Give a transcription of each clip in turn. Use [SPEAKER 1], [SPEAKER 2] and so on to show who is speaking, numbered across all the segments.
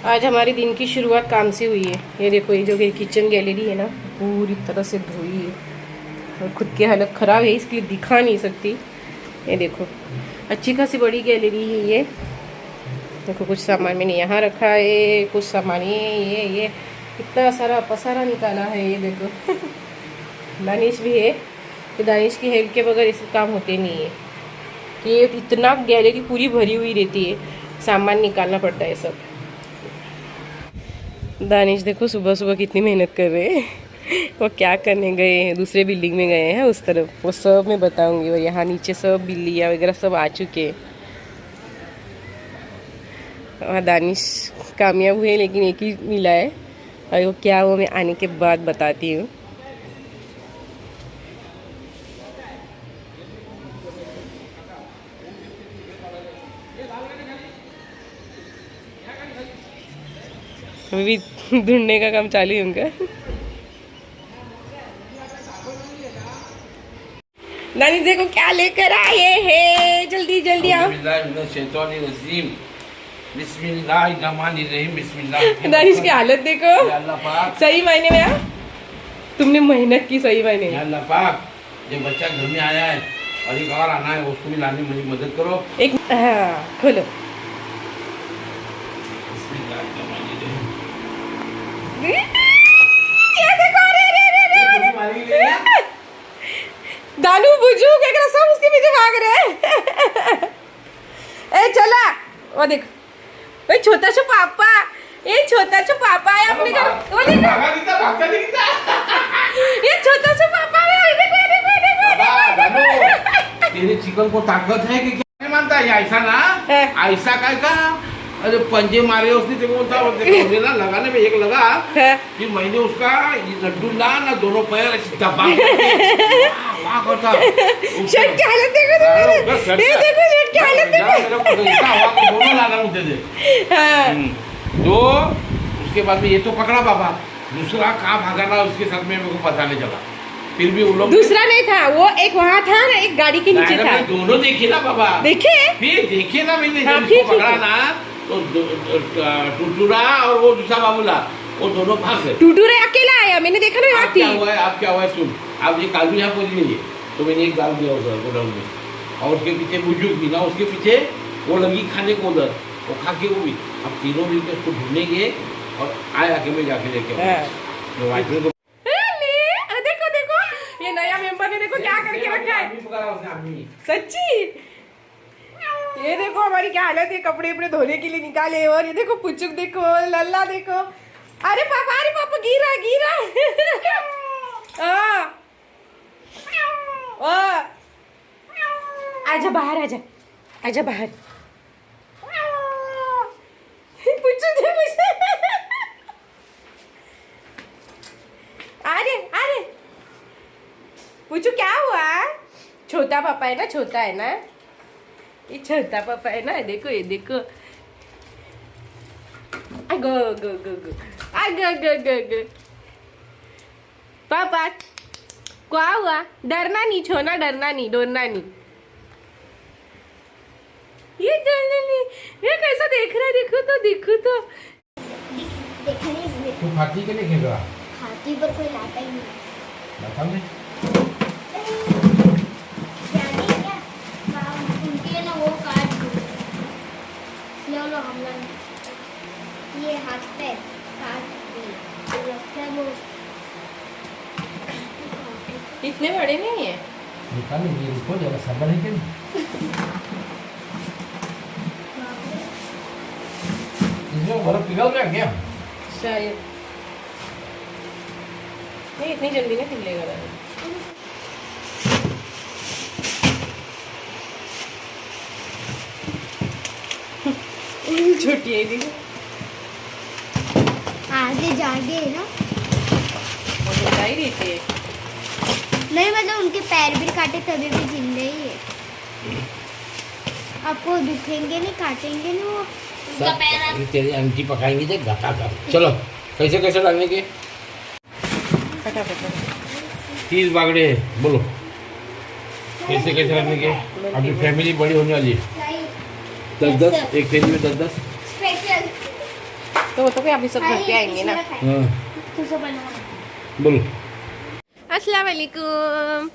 [SPEAKER 1] आज हमारे दिन की शुरुआत काम से हुई है। ये देखो, ये जो किचन गैलरी है ना, पूरी तरह से धोई है और खुद की हालत ख़राब है, इसलिए दिखा नहीं सकती। ये देखो, अच्छी खासी बड़ी गैलरी है ये। देखो, कुछ सामान मैंने यहाँ रखा है, कुछ सामान ये इतना सारा पसारा निकाला है। ये देखो दानिश भी है, तो दानिश की हेल्प के बगैर इससे काम होते नहीं है। कि ये इतना गैलरी पूरी भरी हुई रहती है, सामान निकालना पड़ता है सब। दानिश देखो सुबह सुबह कितनी मेहनत कर रहे हैं। वो क्या करने गए हैं, दूसरे बिल्डिंग में गए हैं उस तरफ, वो सब मैं बताऊंगी। वो यहाँ नीचे सब बिल्लियाँ वगैरह सब आ चुके हैं। वहाँ दानिश कामयाब हुए, लेकिन एक ही मिला है, और वो क्या वो मैं आने के बाद बताती हूँ। अभी ढूंढने का काम चालू है उनका। नानी देखो क्या लेकर आए हैं, जल्दी जल्दी आओ। दानिश की हालत देखो, सही मायने में आओ, तुमने मेहनत की सही मायने में।
[SPEAKER 2] अल्लाह पाक, जो बच्चा घर में आया है और एक और आना है, उसको भी लाने में मेरी मदद करो।
[SPEAKER 1] एक हाँ खोलो। दानू बुझू क्या सब उसके पीछे भाग रहे हैं। ए चला, वो देख, वो छोटा सा पापा, ये छोटा सा पापा है अपने घर। वो देख, ये छोटा सा पापा है। देखो
[SPEAKER 2] तेरे चिकन को ताकत है कि क्या? नहीं मानता है ऐसा ना, ऐसा काय का? अरे पंजे मारे उसने, देखो बोलता ना लगाने में एक लगा कि मैंने उसका लड्डू ला ना, दोनों पैर ऐसे दबा करता।
[SPEAKER 1] शर्ट की हालत देखो तुम, ये देखो शर्ट की हालत देखो।
[SPEAKER 2] दोनों लाना मुझे दे। तो उसके बाद में ये तो पकड़ा बाबा, दूसरा कहाँ भागा ना उसके साथ में मेरे को पता नहीं चला। फिर भी वो लोग,
[SPEAKER 1] दूसरा नहीं था वो, एक वहाँ था ना, एक गाड़ी के नीचे था।
[SPEAKER 2] दोनों देखे ना बाबा,
[SPEAKER 1] देखे
[SPEAKER 2] फिर देखे ना मैंने,
[SPEAKER 1] हाँ,
[SPEAKER 2] जब इसको पकड़ा ना तो टुटुरा और वो दूसरा बाबूला, वो दोनों भाग गए।
[SPEAKER 1] टुटुरा अकेला आया, मैंने देखा ना।
[SPEAKER 2] अब क्या हुआ है, अब क्या हुआ है सुन। अब ये काजू यहाँ पहुंच गई है, तो मैंने एक डाल दिया उधर गोडाउन में, और उसके पीछे बुजुर्ग भी ना, उसके पीछे वो लगी खाने को उधर, वो खा के वो भी। अब तीनों मिलकर उसको ढूंढेंगे और आया के मैं जाके लेके
[SPEAKER 1] देखो देखो, ये नया मेंबर ने देखो क्या करके रखा है सच्ची। ये देखो हमारी क्या हालत है, कपड़े अपने धोने के लिए निकाले, और ये देखो पुचुक देखो, लल्ला देखो। अरे पापा गिरा गिरा। आजा बाहर, आजा बाहर। पुचुक देखो। अरे पुचू क्या हुआ? छोटा पापा है ना, छोटा है ना, ये छोटा पापा है ना। देखो ये देखो, गो गो गो गो गो। पापा क्या हुआ? डरना नहीं, छोना डरना नहीं, डरना नहीं। ये डरना नहीं, ये कैसा देख रहा है, देखो तो।
[SPEAKER 2] तू खाती के नहीं खेल रहा?
[SPEAKER 3] खाती पर कोई लाता ही नहीं।
[SPEAKER 2] बता दे।
[SPEAKER 3] उनके ना वो काट लो हम लोग ये हाथ पे काट दिए, लगता है वो
[SPEAKER 1] इतने बड़े नहीं है।
[SPEAKER 2] निकालो ये, रुको जरा, सब्र है क्या? इसमें बर्फ पिघल गया क्या?
[SPEAKER 1] शायद नहीं, इतनी जल्दी नहीं पिघलेगा। छोटी है देखो,
[SPEAKER 3] आगे जागे है ना,
[SPEAKER 1] वो बता ही रही थी।
[SPEAKER 3] नहीं मतलब उनके पैर भी काटे तभी भी जिंदे ही है। आपको दुखेंगे नहीं, काटेंगे नहीं वो, उनका पैर।
[SPEAKER 2] तेरी आंटी पकाएंगे देख, घाटा कर। चलो कैसे कैसे डालने के?
[SPEAKER 1] फटाफट
[SPEAKER 2] 30 बागड़े बोलो, कैसे कैसे डालने के? अभी फैमिली बड़ी होने वाली है। 10-10 एक थैली में 10-10।
[SPEAKER 3] स्पेशल
[SPEAKER 1] तो वो तो क्या अभी सब घर पे आएंगे ना।
[SPEAKER 2] बोलो।
[SPEAKER 1] अस्सलाम वालेकुम।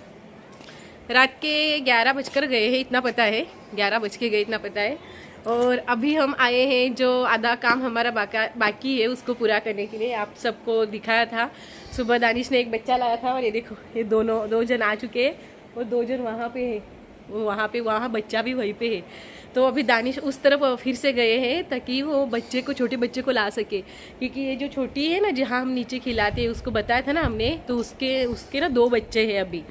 [SPEAKER 1] रात के 11 बजकर गए हैं, इतना पता है, 11 बज के गए इतना पता है। और अभी हम आए हैं, जो आधा काम हमारा बाकी है उसको पूरा करने के लिए। आप सबको दिखाया था सुबह, दानिश ने एक बच्चा लाया था और ये देखो ये दो जन आ चुके हैं और 2 जन वहाँ पे है, वो वहाँ बच्चा भी वहीं पे है। तो अभी दानिश उस तरफ फिर से गए हैं ताकि वो बच्चे को, छोटे बच्चे को ला सके, क्योंकि ये जो छोटी है ना जहाँ हम नीचे खिलाते हैं, उसको बताया था ना हमने, तो उसके ना 2 बच्चे हैं अभी।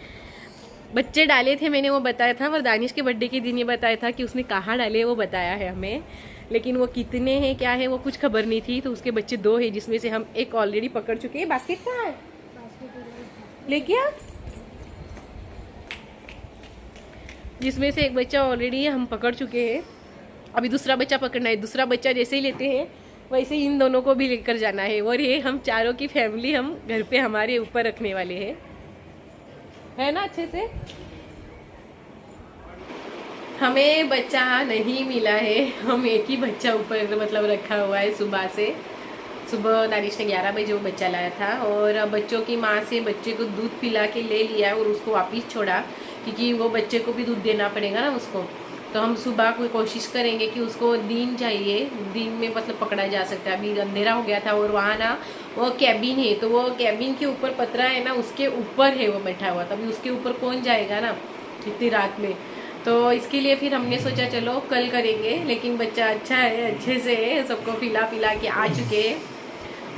[SPEAKER 1] बच्चे डाले थे मैंने, वो बताया था, और दानिश के बर्थडे के दिन ये बताया था कि उसने कहाँ डाले, वो बताया है हमें, लेकिन वो कितने हैं क्या है वो कुछ खबर नहीं थी। तो उसके बच्चे 2 हैं, जिसमें से हम एक ऑलरेडी पकड़ चुके हैं। बास्केट कहाँ है, लेके आ। जिसमें से एक बच्चा ऑलरेडी हम पकड़ चुके हैं, अभी दूसरा बच्चा पकड़ना है। दूसरा बच्चा जैसे ही लेते हैं वैसे ही इन दोनों को भी लेकर जाना है। और ये हम चारों की फैमिली हम घर पे हमारे ऊपर रखने वाले हैं, है ना। अच्छे से हमें बच्चा नहीं मिला है, हम एक ही बच्चा ऊपर मतलब रखा हुआ है सुबह से। सुबह दानिश ने 11 बजे वो बच्चा लाया था और बच्चों की माँ से बच्चे को दूध पिला के ले लिया और उसको वापस छोड़ा, क्योंकि वो बच्चे को भी दूध देना पड़ेगा ना उसको। तो हम सुबह कोई कोशिश करेंगे कि उसको दिन चाहिए, दिन में मतलब पकड़ा जा सकता है। अभी अंधेरा हो गया था और वहाँ ना वो कैबिन है, तो वो कैबिन के ऊपर पतरा है ना, उसके ऊपर है वो बैठा हुआ। तभी उसके ऊपर कौन जाएगा ना इतनी रात में। तो इसके लिए फिर हमने सोचा चलो कल करेंगे, लेकिन बच्चा अच्छा है, अच्छे से है, सबको पिला के आ चुके हैं।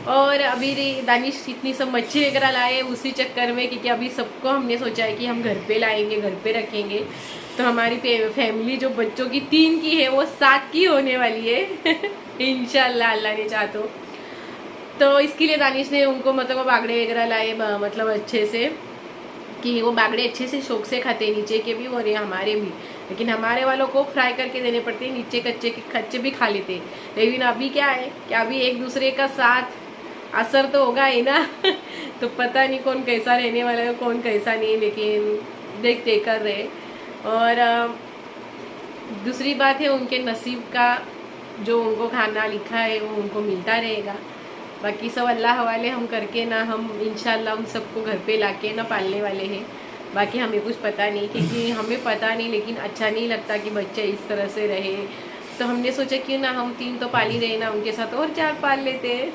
[SPEAKER 1] और अभी दानिश इतनी सब मच्छी वगैरह लाए उसी चक्कर में, क्योंकि अभी सबको हमने सोचा है कि हम घर पे लाएंगे, घर पे रखेंगे। तो हमारी फैमिली जो बच्चों की 3 की है वो 7 की होने वाली है इंशाल्लाह, अल्लाह ने चाहा तो इसके लिए दानिश ने उनको मतलब वो बागड़े वगैरह लाए, मतलब अच्छे से, कि वो बागड़े अच्छे से शौक से खाते हैं, नीचे के भी और ये हमारे भी। लेकिन हमारे वालों को फ्राई करके देने पड़ते हैं, नीचे कच्चे भी खा लेते हैं। लेकिन अभी क्या है कि अभी एक दूसरे का साथ असर तो होगा ही ना तो पता नहीं कौन कैसा रहने वाला है, कौन कैसा नहीं, लेकिन देखते कर रहे। और दूसरी बात है उनके नसीब का, जो उनको खाना लिखा है वो उनको मिलता रहेगा। बाकी सब अल्लाह हवाले हम करके ना, हम इंशाल्लाह उन सबको घर पे लाके ना पालने वाले हैं। बाकी हमें कुछ पता नहीं, क्योंकि हमें पता नहीं, लेकिन अच्छा नहीं लगता कि बच्चे इस तरह से रहे। तो हमने सोचा क्यों ना हम 3 तो पाल ही रहे ना, उनके साथ और 4 पाल लेते हैं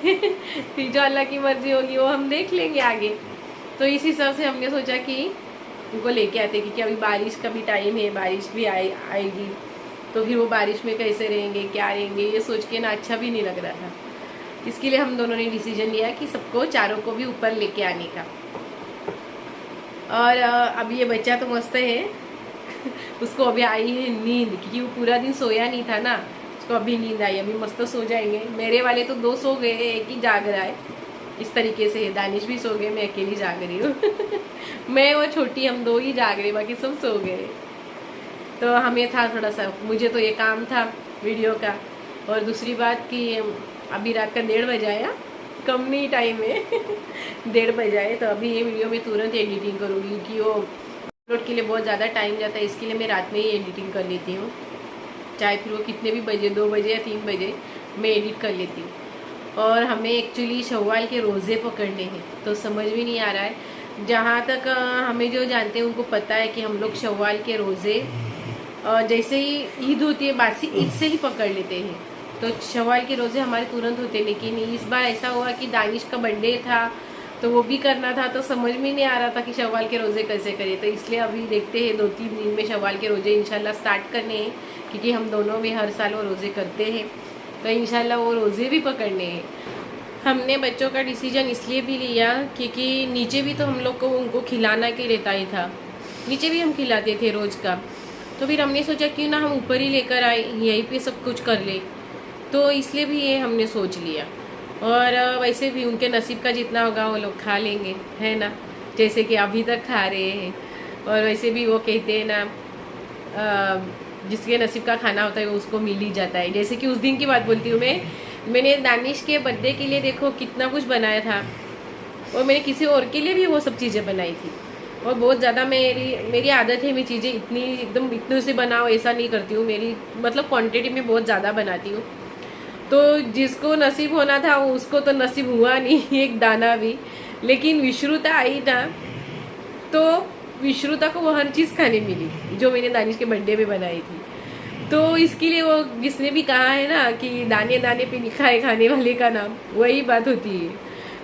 [SPEAKER 1] फिर जो अल्लाह की मर्जी होगी वो हम देख लेंगे आगे। तो इस हिसाब से हमने सोचा कि उनको लेके आते, क्योंकि अभी बारिश का भी टाइम है, बारिश भी आएगी, तो फिर वो बारिश में कैसे रहेंगे, क्या रहेंगे, ये सोच के ना अच्छा भी नहीं लग रहा था। इसके लिए हम दोनों ने डिसीजन लिया कि सबको, चारों को भी ऊपर लेके आने का। और अब ये बच्चा तो मस्त है उसको अभी आई है नींद, क्योंकि वो पूरा दिन सोया नहीं था ना, उसको अभी नींद आई, अभी मस्त सो जाएंगे। मेरे वाले तो 2 सो गए, एक ही जाग रहा है। इस तरीके से दानिश भी सो गए, मैं अकेली जाग रही हूँ मैं और छोटी हम 2 ही जाग रहे, बाकी सब सो गए। तो हमें था थोड़ा सा, मुझे तो ये काम था वीडियो का। और दूसरी बात कि अभी रात का 1:30 बजा है, कम नहीं टाइम है 1:30 बजा है। तो अभी ये वीडियो में तुरंत एडिटिंग करूँगी, क्योंकि वो अपलोड के लिए बहुत ज़्यादा टाइम जाता है, इसके लिए मैं रात में ही एडिटिंग कर लेती हूँ। चाहे फिर वो कितने भी बजे, 2 बजे या 3 बजे मैं एडिट कर लेती हूँ। और हमें एक्चुअली शव्वाल के रोज़े पकड़ने हैं, तो समझ भी नहीं आ रहा है। जहाँ तक हमें जो जानते हैं उनको पता है कि हम लोग शव्वाल के रोज़े जैसे ही ईद होती है, बासी ईद से ही पकड़ लेते हैं। तो शव्वाल के रोज़े हमारे तुरंत होते, लेकिन इस बार ऐसा हुआ कि दानिश का बर्थडे था, तो वो भी करना था, तो समझ में नहीं आ रहा था कि शव्वाल के रोज़े कैसे करें। तो इसलिए अभी देखते हैं 2-3 दिन में शव्वाल के रोज़े इंशाल्लाह स्टार्ट करने हैं, क्योंकि हम दोनों भी हर साल वो रोज़े करते हैं, तो इंशाल्लाह वो रोज़े भी पकड़ने हैं। हमने बच्चों का डिसीजन इसलिए भी लिया क्योंकि नीचे भी तो हम लोग को उनको खिलाना के रहता ही था, नीचे भी हम खिलाते थे रोज़ का। तो फिर हमने सोचा क्यों ना हम ऊपर ही लेकर आए, यहीं पे सब कुछ कर ले, तो इसलिए भी ये हमने सोच लिया। और वैसे भी उनके नसीब का जितना होगा वो लोग खा लेंगे, है ना, जैसे कि अभी तक खा रहे हैं। और वैसे भी वो कहते हैं ना, जिसके नसीब का खाना होता है वो उसको मिल ही जाता है। जैसे कि उस दिन की बात बोलती हूँ मैंने दानिश के बर्थडे के लिए देखो कितना कुछ बनाया था, और मैंने किसी और के लिए भी वो सब चीज़ें बनाई थी। और बहुत ज़्यादा मेरी आदत है, मैं चीज़ें इतनी से बनाओ ऐसा नहीं करती हूँ, मेरी मतलब क्वांटिटी में बहुत ज़्यादा बनाती हूँ। तो जिसको नसीब होना था वो उसको तो नसीब हुआ नहीं एक दाना भी। लेकिन विश्रुता आई ना, तो विश्रुता को वो हर चीज़ खाने मिली जो मैंने दानिश के बर्थडे में बनाई थी। तो इसके लिए वो जिसने भी कहा है ना कि दाने दाने पे लिखा है खाने वाले का नाम, वही बात होती है।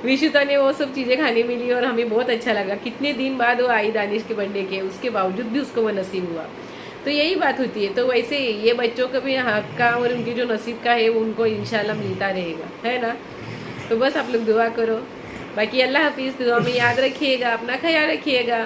[SPEAKER 1] विश्रुता ने वो सब चीज़ें खाने मिली और हमें बहुत अच्छा लगा। कितने दिन बाद वो आई दानिश के बर्थडे के, उसके बावजूद भी उसको वो नसीब हुआ। तो यही बात होती है। तो वैसे ये बच्चों को भी हक का और उनके जो नसीब का है वो उनको इंशाल्लाह मिलता रहेगा, है ना। तो बस आप लोग दुआ करो। बाकी अल्लाह हाफिज़, दुआ में याद रखिएगा, अपना ख्याल रखिएगा।